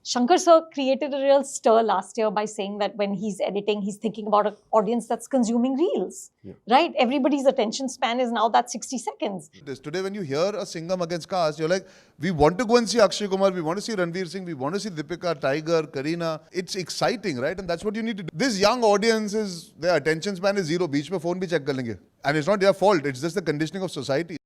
Shankar sir created a real stir last year by saying that when he's editing, he's thinking about an audience that's consuming reels, right? Everybody's attention span is now that 60 seconds. Today, when you hear a Singham against cast, you're like, we want to go and see Akshay Kumar, we want to see Ranveer Singh, we want to see Deepika, Tiger, Kareena. It's exciting, right? And that's what you need to do. This young audience is, their attention span is zero. Beach mein phone bhi check kar lenge. And it's not their fault, it's just the conditioning of society.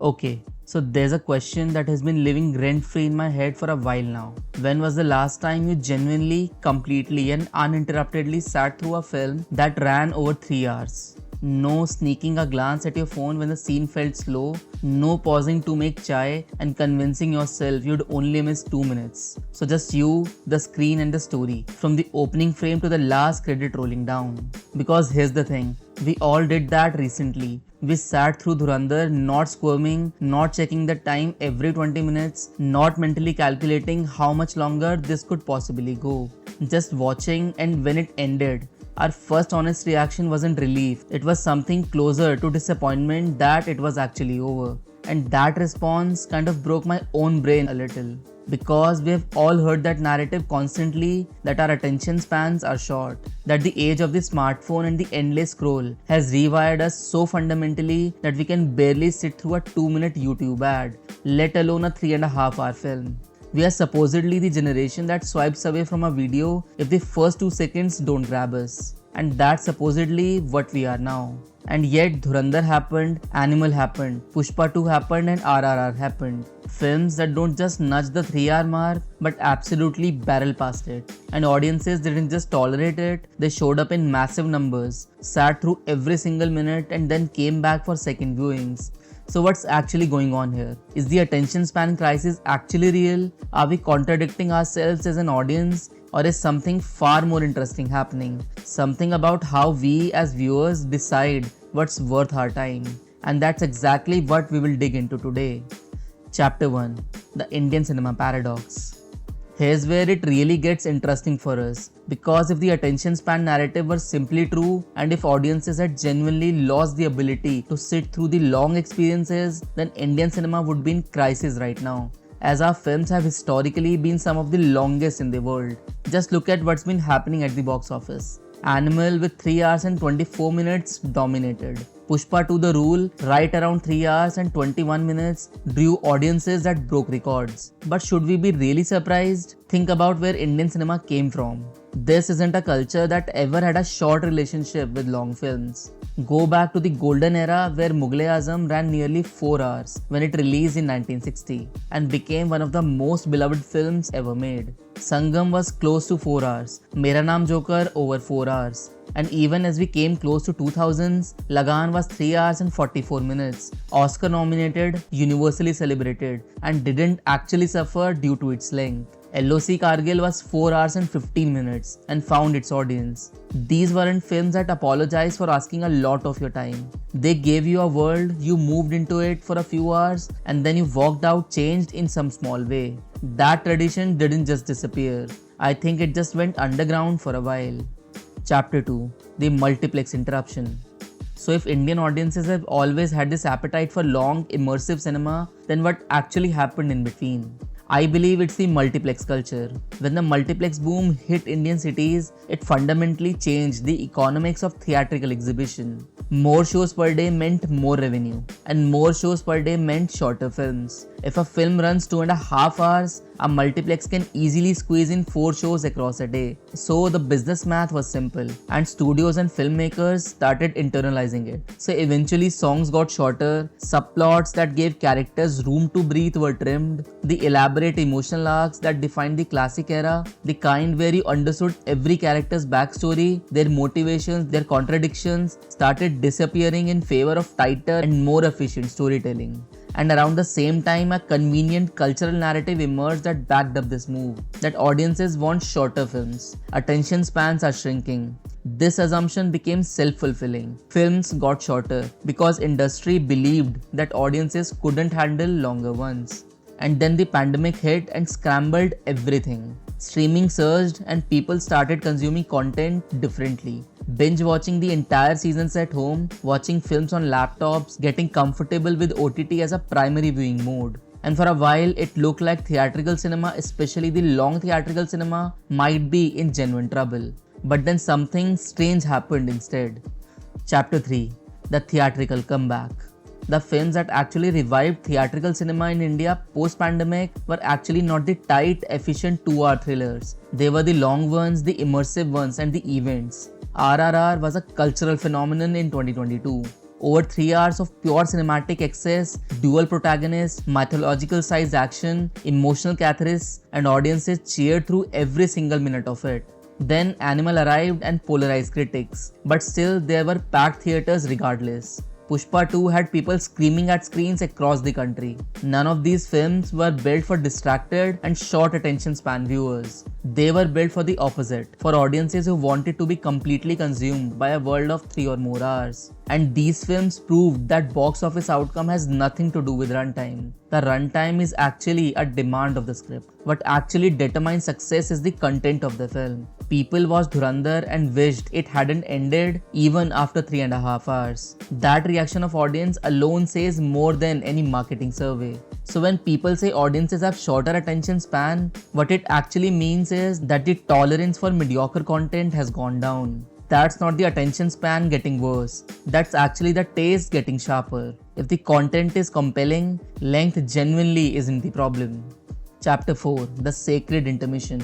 Okay, so there's a question that has been living rent-free in my head for a while now. When was the last time you genuinely, completely and uninterruptedly sat through a film that ran over 3 hours? No sneaking a glance at your phone when the scene felt slow, no pausing to make chai and convincing yourself you'd only miss 2 minutes. So just you, the screen and the story, from the opening frame to the last credit rolling down. Because here's the thing, we all did that recently. We sat through Dhurandhar, not squirming, not checking the time every 20 minutes, not mentally calculating how much longer this could possibly go. Just watching, and when it ended, our first honest reaction wasn't relief, it was something closer to disappointment that it was actually over. And that response kind of broke my own brain a little. Because we have all heard that narrative constantly, that our attention spans are short, that the age of the smartphone and the endless scroll has rewired us so fundamentally that we can barely sit through a 2-minute YouTube ad, let alone a 3.5-hour film. We are supposedly the generation that swipes away from a video if the first 2 seconds don't grab us. And that's supposedly what we are now. And yet Dhurandhar happened, Animal happened, Pushpa 2 happened and RRR happened. Films that don't just nudge the 3-hour mark but absolutely barrel past it. And audiences didn't just tolerate it, they showed up in massive numbers, sat through every single minute and then came back for second viewings. So what's actually going on here? Is the attention span crisis actually real? Are we contradicting ourselves as an audience? Or is something far more interesting happening? Something about how we as viewers decide what's worth our time. And that's exactly what we will dig into today. Chapter 1. The Indian Cinema Paradox. Here's where it really gets interesting for us, because if the attention span narrative were simply true and if audiences had genuinely lost the ability to sit through the long experiences, then Indian cinema would be in crisis right now, as our films have historically been some of the longest in the world. Just look at what's been happening at the box office. Animal with 3 hours and 24 minutes dominated. Pushpa 2 The Rule, right around 3 hours and 21 minutes, drew audiences that broke records. But should we be really surprised? Think about where Indian cinema came from. This isn't a culture that ever had a short relationship with long films. Go back to the golden era where Mughal-e-Azam ran nearly 4 hours when it released in 1960 and became one of the most beloved films ever made. Sangam was close to 4 hours, Mera Naam Joker over 4 hours. And even as we came close to 2000s, Lagan was 3 hours and 44 minutes, Oscar nominated, universally celebrated, and didn't actually suffer due to its length. LOC Kargil was 4 hours and 15 minutes and found its audience. These weren't films that apologized for asking a lot of your time. They gave you a world, you moved into it for a few hours, and then you walked out changed in some small way. That tradition didn't just disappear. I think it just went underground for a while. Chapter 2. The Multiplex Interruption. So if Indian audiences have always had this appetite for long, immersive cinema, then what actually happened in between? I believe it's the multiplex culture. When the multiplex boom hit Indian cities, it fundamentally changed the economics of theatrical exhibition. More shows per day meant more revenue, and more shows per day meant shorter films. If a film runs 2.5 hours, a multiplex can easily squeeze in 4 shows across a day. So the business math was simple, and studios and filmmakers started internalizing it. So eventually songs got shorter, subplots that gave characters room to breathe were trimmed, the elaborate emotional arcs that defined the classic era, the kind where you understood every character's backstory, their motivations, their contradictions, started disappearing in favor of tighter and more efficient storytelling. And around the same time, a convenient cultural narrative emerged that backed up this move, that audiences want shorter films, attention spans are shrinking. This assumption became self-fulfilling. Films got shorter because industry believed that audiences couldn't handle longer ones. And then the pandemic hit and scrambled everything. Streaming surged and people started consuming content differently. Binge watching the entire seasons at home, watching films on laptops, getting comfortable with OTT as a primary viewing mode. And for a while, it looked like theatrical cinema, especially the long theatrical cinema, might be in genuine trouble. But then something strange happened instead. Chapter 3. The Theatrical Comeback. The films that actually revived theatrical cinema in India post-pandemic were actually not the tight, efficient 2-hour thrillers. They were the long ones, the immersive ones, and the events. RRR was a cultural phenomenon in 2022. Over 3 hours of pure cinematic excess, dual protagonists, mythological sized action, emotional catharsis, and audiences cheered through every single minute of it. Then Animal arrived and polarized critics, but still there were packed theatres regardless. Pushpa 2 had people screaming at screens across the country. None of these films were built for distracted and short attention span viewers. They were built for the opposite, for audiences who wanted to be completely consumed by a world of 3 or more hours. And these films proved that box office outcome has nothing to do with runtime. The runtime is actually a demand of the script. What actually determines success is the content of the film. People watched Dhurandhar and wished it hadn't ended even after 3.5 hours. That reaction of audience alone says more than any marketing survey. So when people say audiences have shorter attention span, what it actually means is that the tolerance for mediocre content has gone down. That's not the attention span getting worse. That's actually the taste getting sharper. If the content is compelling, length genuinely isn't the problem. Chapter 4. The Sacred Intermission.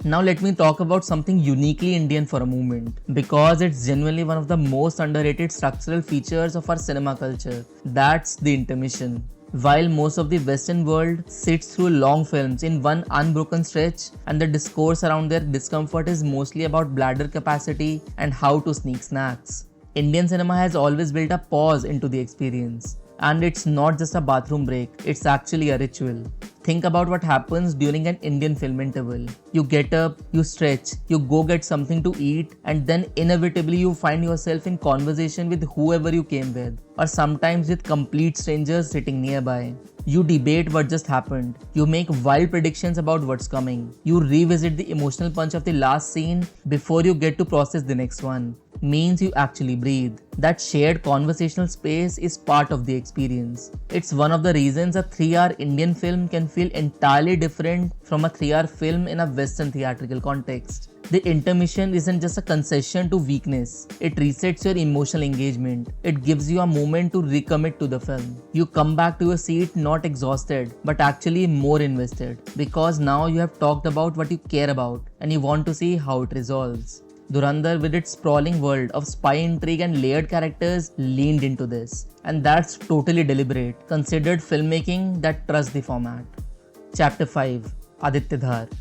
Now let me talk about something uniquely Indian for a moment, because it's genuinely one of the most underrated structural features of our cinema culture. That's the intermission. While most of the Western world sits through long films in one unbroken stretch, and the discourse around their discomfort is mostly about bladder capacity and how to sneak snacks, Indian cinema has always built a pause into the experience. And it's not just a bathroom break, it's actually a ritual. Think about what happens during an Indian film interval. You get up, you stretch, you go get something to eat, and then inevitably you find yourself in conversation with whoever you came with, or sometimes with complete strangers sitting nearby. You debate what just happened. You make wild predictions about what's coming. You revisit the emotional punch of the last scene before you get to process the next one. Means you actually breathe. That shared conversational space is part of the experience. It's one of the reasons a 3-hour Indian film can feel entirely different from a 3-hour film in a Western theatrical context. The intermission isn't just a concession to weakness. It resets your emotional engagement. It gives you a moment to recommit to the film. You come back to your seat not exhausted, but actually more invested, because now you have talked about what you care about and you want to see how it resolves. Dhurandhar, with its sprawling world of spy intrigue and layered characters, leaned into this. And that's totally deliberate, considered filmmaking that trusts the format. Chapter 5. Aditya Dhar.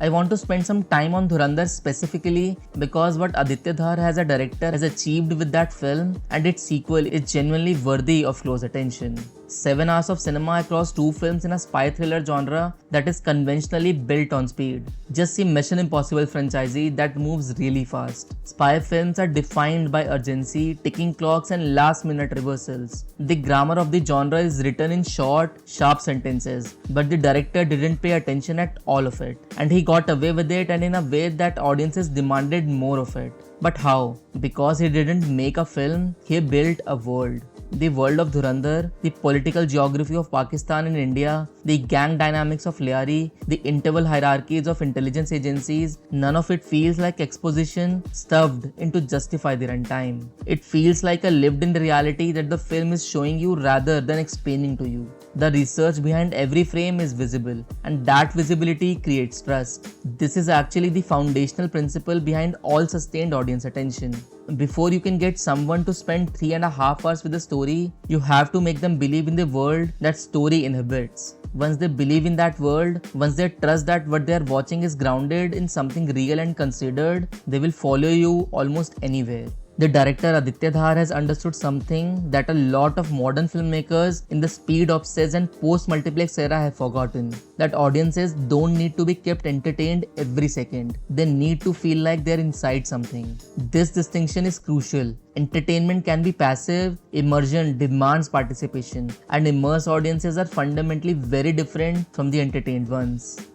I want to spend some time on Dhurandhar specifically because what Aditya Dhar as a director has achieved with that film and its sequel is genuinely worthy of close attention. 7 hours of cinema across 2 films in a spy thriller genre that is conventionally built on speed. Just see Mission Impossible franchisee that moves really fast. Spy films are defined by urgency, ticking clocks and last minute reversals. The grammar of the genre is written in short, sharp sentences, but the director didn't pay attention at all of it. And he got away with it, and in a way that audiences demanded more of it. But how? Because he didn't make a film, he built a world. The world of Dhurandhar, the political geography of Pakistan and India, the gang dynamics of Lyari, the interval hierarchies of intelligence agencies, none of it feels like exposition stuffed in to justify the runtime. It feels like a lived-in reality that the film is showing you rather than explaining to you. The research behind every frame is visible, and that visibility creates trust. This is actually the foundational principle behind all sustained audience attention. Before you can get someone to spend 3.5 hours with a story, you have to make them believe in the world that story inhabits. Once they believe in that world, once they trust that what they are watching is grounded in something real and considered, they will follow you almost anywhere. The director Aditya Dhar has understood something that a lot of modern filmmakers in the speed obsessed and post-multiplex era have forgotten. That audiences don't need to be kept entertained every second. They need to feel like they're inside something. This distinction is crucial. Entertainment can be passive, immersion demands participation, and immersed audiences are fundamentally very different from the entertained ones.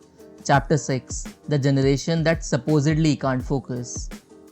Chapter 6. The generation that supposedly can't focus.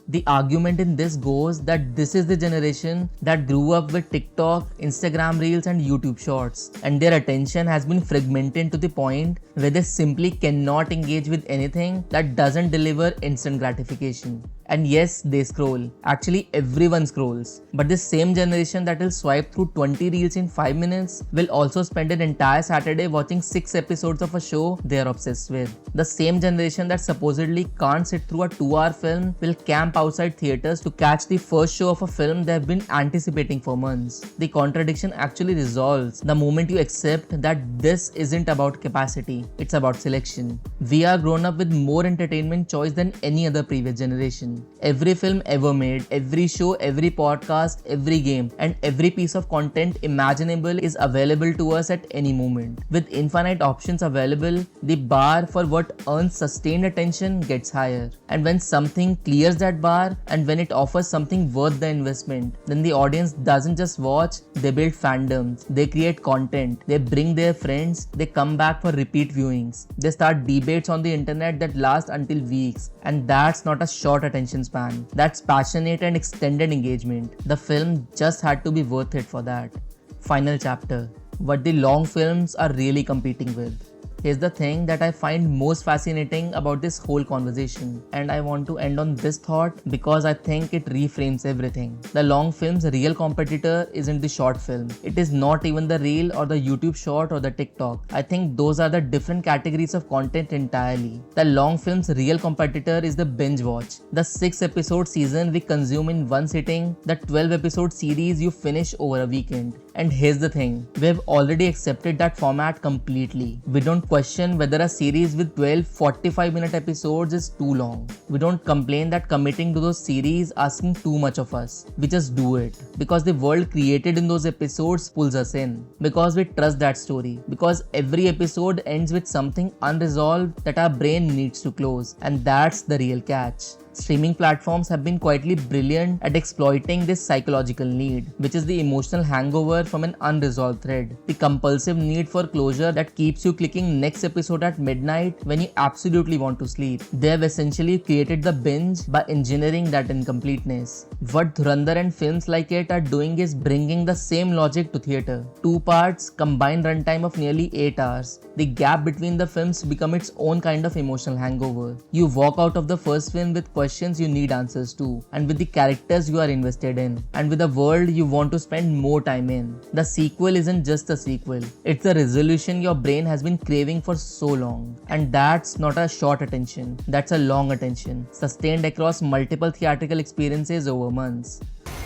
The argument in this goes that this is the generation that grew up with TikTok, Instagram Reels and YouTube Shorts, and their attention has been fragmented to the point where they simply cannot engage with anything that doesn't deliver instant gratification. And yes, they scroll. Actually, everyone scrolls. But this same generation that will swipe through 20 reels in 5 minutes will also spend an entire Saturday watching 6 episodes of a show they are obsessed with. The same generation that supposedly can't sit through a 2-hour film will camp outside theaters to catch the first show of a film they have been anticipating for months. The contradiction actually resolves the moment you accept that this isn't about capacity, it's about selection. We are grown up with more entertainment choice than any other previous generation. Every film ever made, every show, every podcast, every game, and every piece of content imaginable is available to us at any moment. With infinite options available, the bar for what earns sustained attention gets higher. And when something clears that bar, and when it offers something worth the investment, then the audience doesn't just watch, they build fandoms, they create content, they bring their friends, they come back for repeat viewings, they start debates on the internet that last until weeks, and that's not a short attention span. That's passionate and extended engagement. The film just had to be worth it for that. Final chapter. What the long films are really competing with. Here's the thing that I find most fascinating about this whole conversation, and I want to end on this thought because I think it reframes everything. The long film's real competitor isn't the short film. It is not even the reel or the YouTube short or the TikTok. I think those are the different categories of content entirely. The long film's real competitor is the binge watch, the 6-episode season we consume in one sitting, the 12-episode series you finish over a weekend. And here's the thing, we've already accepted that format completely. We don't question whether a series with 12 45-minute episodes is too long. We don't complain that committing to those series asking too much of us. We just do it because the world created in those episodes pulls us in, because we trust that story, because every episode ends with something unresolved that our brain needs to close, and that's the real catch. Streaming platforms have been quietly brilliant at exploiting this psychological need, which is the emotional hangover from an unresolved thread. The compulsive need for closure that keeps you clicking next episode at midnight when you absolutely want to sleep. They have essentially created the binge by engineering that incompleteness. What Dhurandhar and films like it are doing is bringing the same logic to theatre. 2 parts, combined runtime of nearly 8 hours. The gap between the films become its own kind of emotional hangover. You walk out of the first film with questions you need answers to, and with the characters you are invested in, and with a world you want to spend more time in. The sequel isn't just a sequel, it's the resolution your brain has been craving for so long. And that's not a short attention, that's a long attention, sustained across multiple theatrical experiences over months.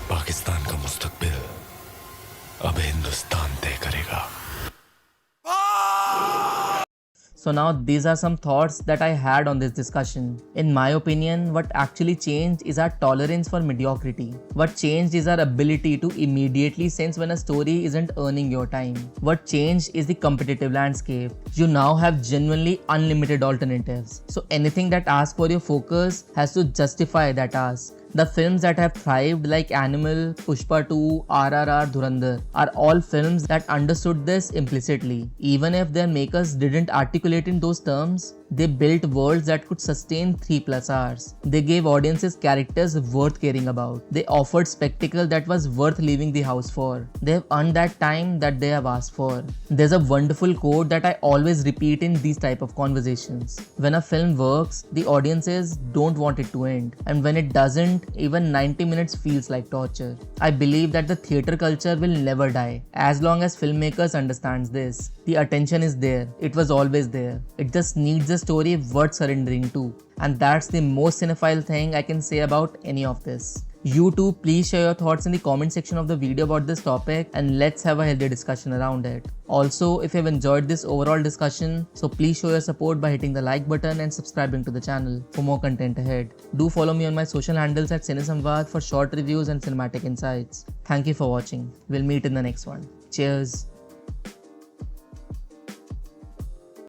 Pakistan का मुस्तकबिल अब हिंदुस्तान तय करेगा. So now these are some thoughts that I had on this discussion. In my opinion, what actually changed is our tolerance for mediocrity. What changed is our ability to immediately sense when a story isn't earning your time. What changed is the competitive landscape. You now have genuinely unlimited alternatives. So anything that asks for your focus has to justify that ask. The films that have thrived like Animal, Pushpa 2, RRR, Dhurandhar are all films that understood this implicitly. Even if their makers didn't articulate in those terms, they built worlds that could sustain 3+ hours. They gave audiences characters worth caring about. They offered spectacle that was worth leaving the house for. They have earned that time that they have asked for. There's a wonderful quote that I always repeat in these type of conversations. When a film works, the audiences don't want it to end. And when it doesn't, even 90 minutes feels like torture. I believe that the theatre culture will never die as long as filmmakers understand this. The attention is there. It was always there. It just needs a story worth surrendering to. And that's the most cinephile thing I can say about any of this. You too, please share your thoughts in the comment section of the video about this topic and let's have a healthy discussion around it. Also, if you have enjoyed this overall discussion, so please show your support by hitting the like button and subscribing to the channel for more content ahead. Do follow me on my social handles at CineSamvad for short reviews and cinematic insights. Thank you for watching. We'll meet in the next one. Cheers.